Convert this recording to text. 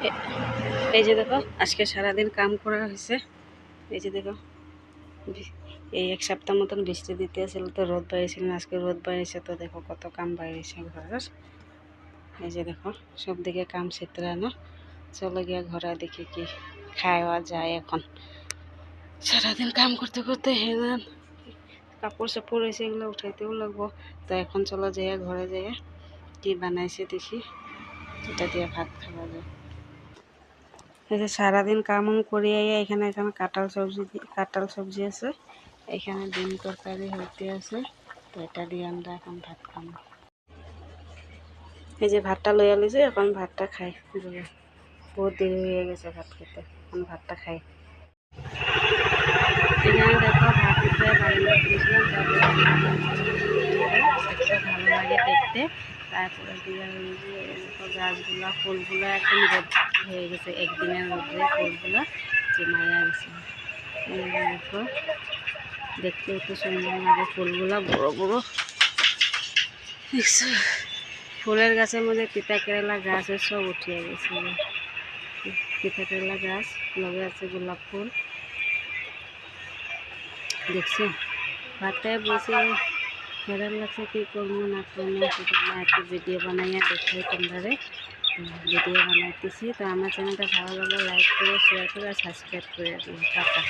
এ- এই যে দেখো আজকে সারাদিন কাম করা হয়েছে। এই যে দেখো এই এক সপ্তাহ মতন বৃষ্টি দিতে আসলে তো রোদ বাইরেছিল না, আজকে রোদ বাইরেছে তো দেখো কত কাম বাইরেছে ঘরের। এই যে দেখো সব দিকে কাম ছেতরানো। চলো গিয়া ঘরে দেখি কি খাওয়া যায়। এখন সারাদিন কাম করতে করতে হেরান, কাপড় চাপড় রয়েছে এগুলো উঠাইতেও লাগবো। তো এখন চলো যাইয়া ঘরে যাইয়া কি বানাইছে দেখি, এটা দিয়ে ভাত খাওয়া যায়। এই যে সারাদিন কাম করে এখানে এখানে কাঁঠাল সবজি আছে, এখানে ডিম তরকারি হইতে আছে। তো এটা দিয়ে আমরা এখন ভাত খাম। এই যে ভাতটা লইয়া লইছে, এখন ভাতটা খাই। বহুত দেরি হয়ে গেছে ভাত খেতে, এখন ভাতটা খাই। এখানে দেখো ভাত উঠে বারান্দা দিয়েছিলাম, দেখতে ভালো লাগে দেখতে। তারপরে দিয়ে দেখো গাছগুলা ফুলগুলো একদম রোদ হয়ে গেছে, একদিনের রোদে ফুলগুলো জমাইয়া গেছে। দেখো দেখতেও তো সুন্দর লাগে, ফুলগুলো বড় বড় দেখছো। ফুলের গাছের মধ্যে তিতা কেরালা গাছের সব উঠিয়ে গেছে। তিতা কেরালা গাছ লগে আছে গোলাপ ফুল, দেখছো। ভাতে বসে হেরান লাগছে, কি করবো না করবো সেটা একটু ভিডিও বানাইয়া দেখাই তোমরা। ভিডিও বানাইতেছি। তো আমার চ্যানেলটা ভালো লাগলে লাইক করে শেয়ার করে আর সাবস্ক্রাইব করে দিও। টাটা।